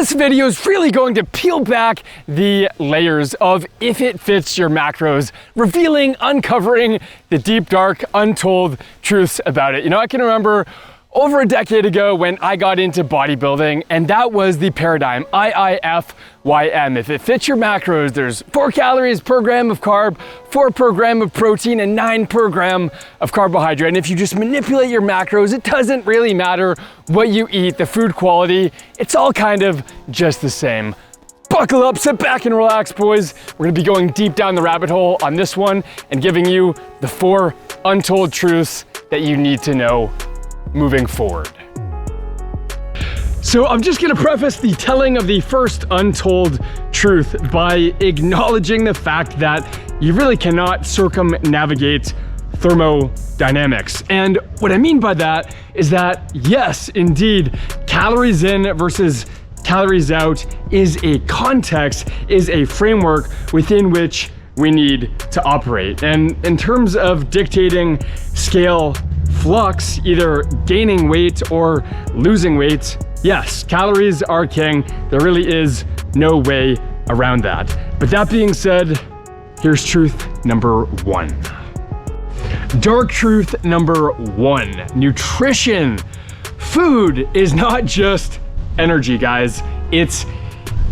This video is really going to peel back the layers of if it fits your macros, revealing, uncovering the deep, dark, untold truths about it. You know, I can remember over a decade ago when I got into bodybuilding, and that was the paradigm, IIFYM. If it fits your macros, there's 4 calories per gram of carb, 4 per gram of protein, and 9 per gram of carbohydrate. And if you just manipulate your macros, it doesn't really matter what you eat, the food quality, it's all kind of just the same. Buckle up, sit back and relax, boys. We're gonna be going deep down the rabbit hole on this one and giving you the 4 untold truths that you need to know moving forward. So I'm just gonna preface the telling of the first untold truth by acknowledging the fact that you really cannot circumnavigate thermodynamics. And what I mean by that is that, yes, indeed, calories in versus calories out is a context, is a framework within which we need to operate. And in terms of dictating scale flux, either gaining weight or losing weight, yes, calories are king. There really is no way around that. But that being said, here's truth number 1. Dark truth number 1, nutrition. Food is not just energy, guys. It's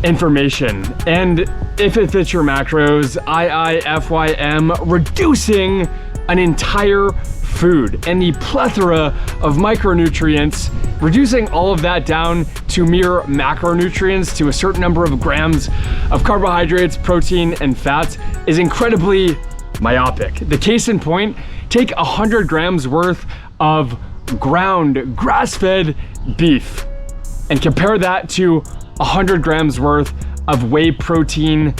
information. And if it fits your macros, IIFYM, reducing an entire food and the plethora of micronutrients, reducing all of that down to mere macronutrients, to a certain number of grams of carbohydrates, protein, and fats, is incredibly myopic. The case in point, take 100 grams worth of ground grass-fed beef and compare that to 100 grams worth of whey protein,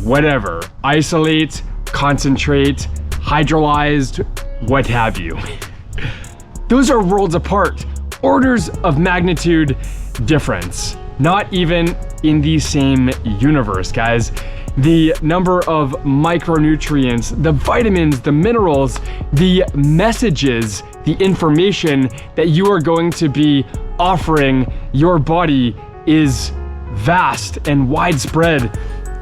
whatever, isolate, concentrate, hydrolyzed, what have you. Those are worlds apart, orders of magnitude difference, not even in the same universe, guys. The number of micronutrients, the vitamins, the minerals, the messages, the information that you are going to be offering your body is vast and widespread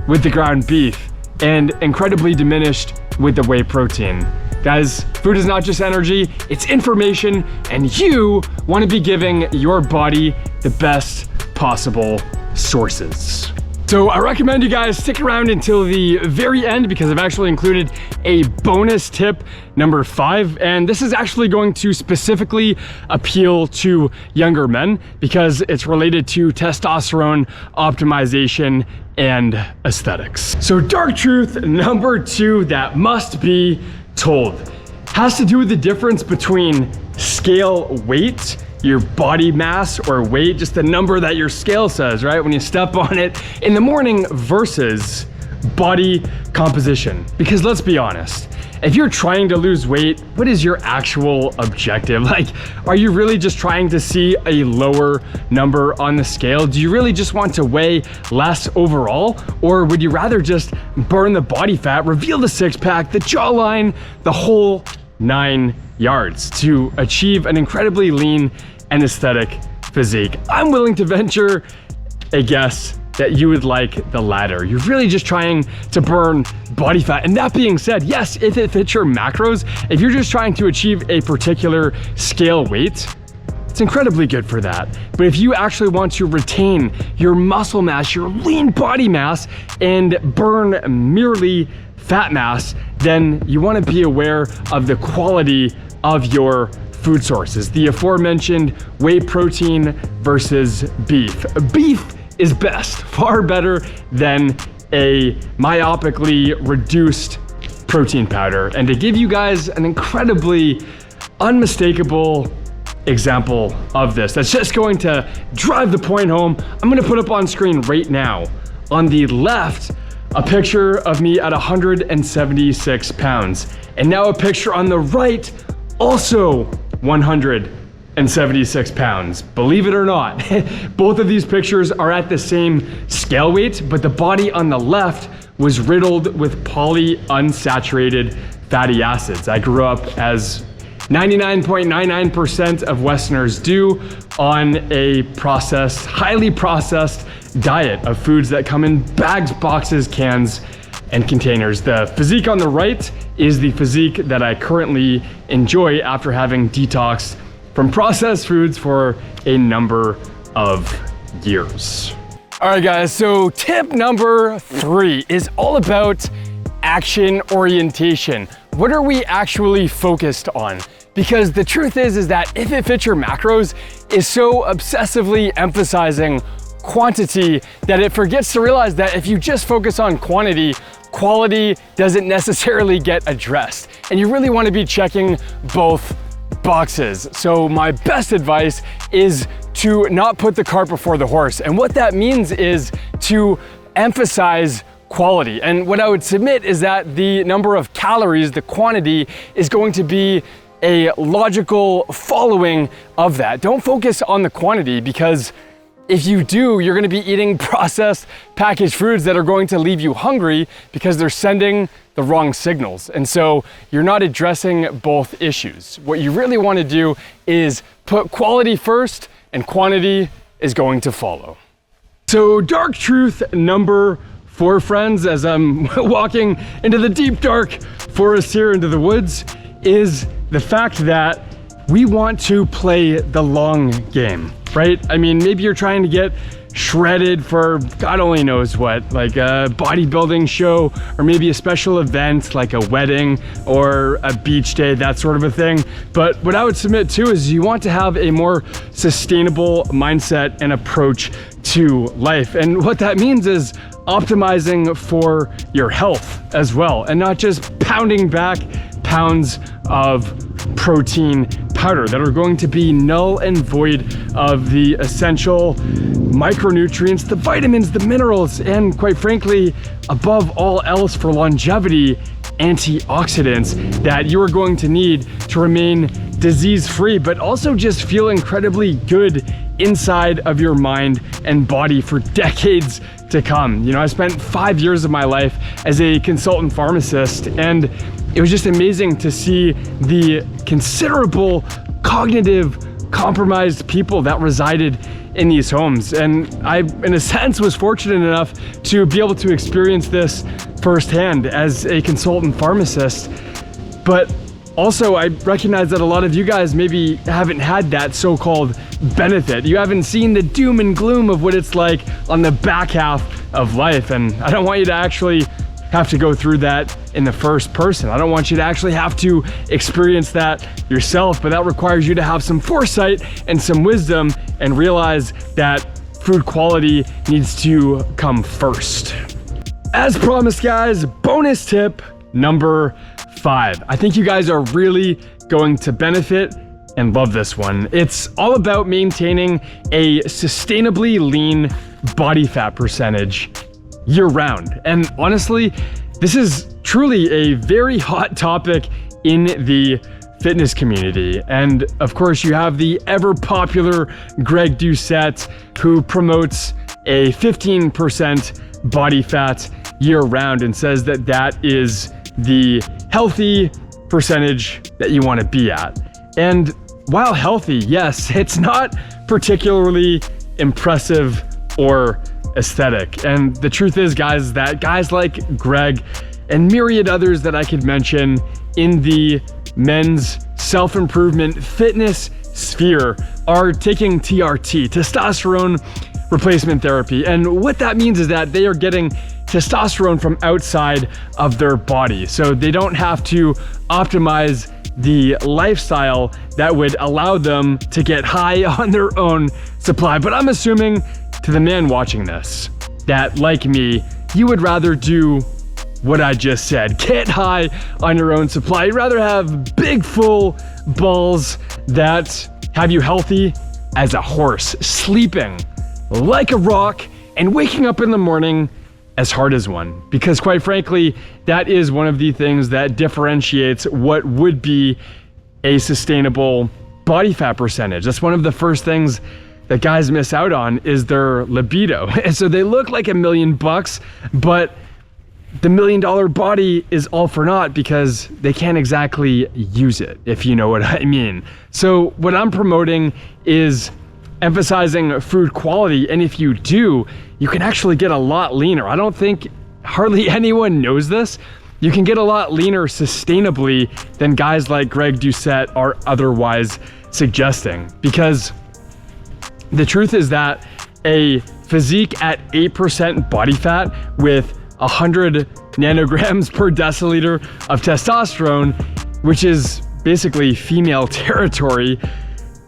with the ground beef and incredibly diminished with the whey protein. Guys, food is not just energy, it's information, and you want to be giving your body the best possible sources. So I recommend you guys stick around until the very end because I've actually included a bonus tip number 5. And this is actually going to specifically appeal to younger men because it's related to testosterone optimization and aesthetics. So dark truth number 2 that must be told has to do with the difference between scale weight, your body mass or weight, just the number that your scale says, right? When you step on it in the morning versus body composition. Because let's be honest, if you're trying to lose weight, what is your actual objective? Like, are you really just trying to see a lower number on the scale? Do you really just want to weigh less overall? Or would you rather just burn the body fat, reveal the 6-pack, the jawline, the whole 9 yards to achieve an incredibly lean and aesthetic physique? I'm willing to venture a guess that you would like the latter. You're really just trying to burn body fat. And that being said, yes, if it fits your macros, if you're just trying to achieve a particular scale weight, it's incredibly good for that. But if you actually want to retain your muscle mass, your lean body mass, and burn merely fat mass, then you want to be aware of the quality of your food sources. The aforementioned whey protein versus beef. Beef is best, far better than a myopically reduced protein powder. And to give you guys an incredibly unmistakable example of this, that's just going to drive the point home, I'm gonna put up on screen right now. On the left, a picture of me at 176 pounds. And now a picture on the right, also 176 pounds. Believe it or not, both of these pictures are at the same scale weight, but the body on the left was riddled with polyunsaturated fatty acids. I grew up as 99.99% of Westerners do on a processed, highly processed diet of foods that come in bags, boxes, cans, and containers. The physique on the right is the physique that I currently enjoy after having detoxed from processed foods for a number of years. All right, guys, so tip number 3 is all about action orientation. What are we actually focused on? Because the truth is that if it fits your macros is so obsessively emphasizing quantity that it forgets to realize that if you just focus on quantity, quality doesn't necessarily get addressed. And you really want to be checking both boxes. So my best advice is to not put the cart before the horse. And what that means is to emphasize quality. And what I would submit is that the number of calories, the quantity, is going to be a logical following of that. Don't focus on the quantity, because if you do, you're gonna be eating processed packaged foods that are going to leave you hungry because they're sending the wrong signals. And so you're not addressing both issues. What you really wanna do is put quality first, and quantity is going to follow. So dark truth number 4, friends, as I'm walking into the deep dark forest here, into the woods, is the fact that we want to play the long game, right? I mean, maybe you're trying to get shredded for God only knows what, like a bodybuilding show, or maybe a special event like a wedding or a beach day, that sort of a thing. But what I would submit too is you want to have a more sustainable mindset and approach to life. And what that means is optimizing for your health as well, and not just pounding back pounds of protein powder that are going to be null and void of the essential micronutrients, the vitamins, the minerals, and quite frankly, above all else for longevity, antioxidants that you are going to need to remain disease-free, but also just feel incredibly good inside of your mind and body for decades to come. You know, I spent 5 years of my life as a consultant pharmacist, and it was just amazing to see the considerable cognitive compromised people that resided in these homes. And I, in a sense, was fortunate enough to be able to experience this firsthand as a consultant pharmacist. But also, I recognize that a lot of you guys maybe haven't had that so-called benefit. You haven't seen the doom and gloom of what it's like on the back half of life. And I don't want you to actually have to go through that in the first person. I don't want you to actually have to experience that yourself, but that requires you to have some foresight and some wisdom and realize that food quality needs to come first. As promised, guys, bonus tip number 5. I think you guys are really going to benefit and love this one. It's all about maintaining a sustainably lean body fat percentage year-round. And honestly, this is truly a very hot topic in the fitness community. And of course, you have the ever popular Greg Doucette, who promotes a 15% body fat year-round and says that that is the healthy percentage that you want to be at. And while healthy, yes, it's not particularly impressive or aesthetic. And the truth is, guys, that guys like Greg and myriad others that I could mention in the men's self-improvement fitness sphere are taking TRT, testosterone replacement therapy. And what that means is that they are getting testosterone from outside of their body. So they don't have to optimize the lifestyle that would allow them to get high on their own supply. But I'm assuming, to the man watching this, that like me, you would rather do what I just said. Get high on your own supply. You'd rather have big full balls that have you healthy as a horse, sleeping like a rock and waking up in the morning as hard as one. Because quite frankly, that is one of the things that differentiates what would be a sustainable body fat percentage. That's one of the first things that guys miss out on, is their libido. And so they look like $1 million, but the $1 million body is all for naught because they can't exactly use it, if you know what I mean. So what I'm promoting is emphasizing food quality, and if you do, you can actually get a lot leaner. I don't think hardly anyone knows this. You can get a lot leaner sustainably than guys like Greg Doucette are otherwise suggesting, because the truth is that a physique at 8% body fat with 100 nanograms per deciliter of testosterone, which is basically female territory,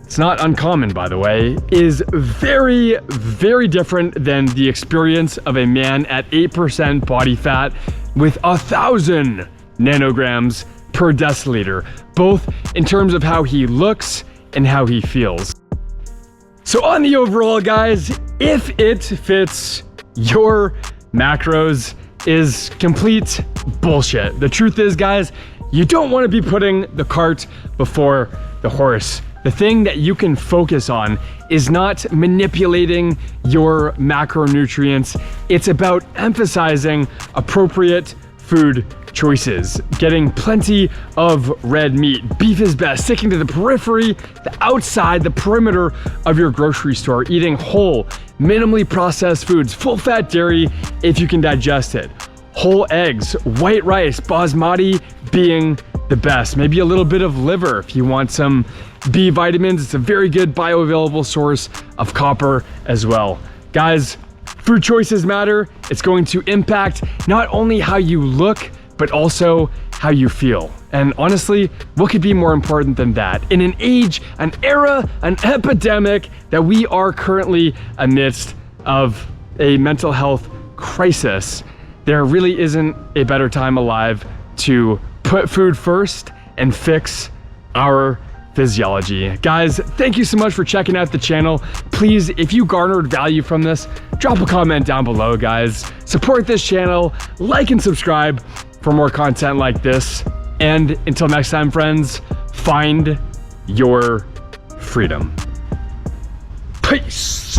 it's not uncommon, by the way, is very, very different than the experience of a man at 8% body fat with 1,000 nanograms per deciliter, both in terms of how he looks and how he feels. So on the overall, guys, if it fits your macros is complete bullshit. The truth is, guys, you don't want to be putting the cart before the horse. The thing that you can focus on is not manipulating your macronutrients. It's about emphasizing appropriate food choices, getting plenty of red meat. Beef is best, sticking to the periphery, the outside, the perimeter of your grocery store, eating whole, minimally processed foods, full fat dairy if you can digest it, whole eggs, white rice, basmati being the best. Maybe a little bit of liver if you want some B vitamins. It's a very good bioavailable source of copper as well. Guys, food choices matter. It's going to impact not only how you look, but also how you feel. And honestly, what could be more important than that? In an age, an era, an epidemic that we are currently amidst of a mental health crisis, there really isn't a better time alive to put food first and fix our physiology. Guys, thank you so much for checking out the channel. Please, if you garnered value from this, drop a comment down below, guys. Support this channel, like and subscribe for more content like this. And until next time, friends, find your freedom. Peace.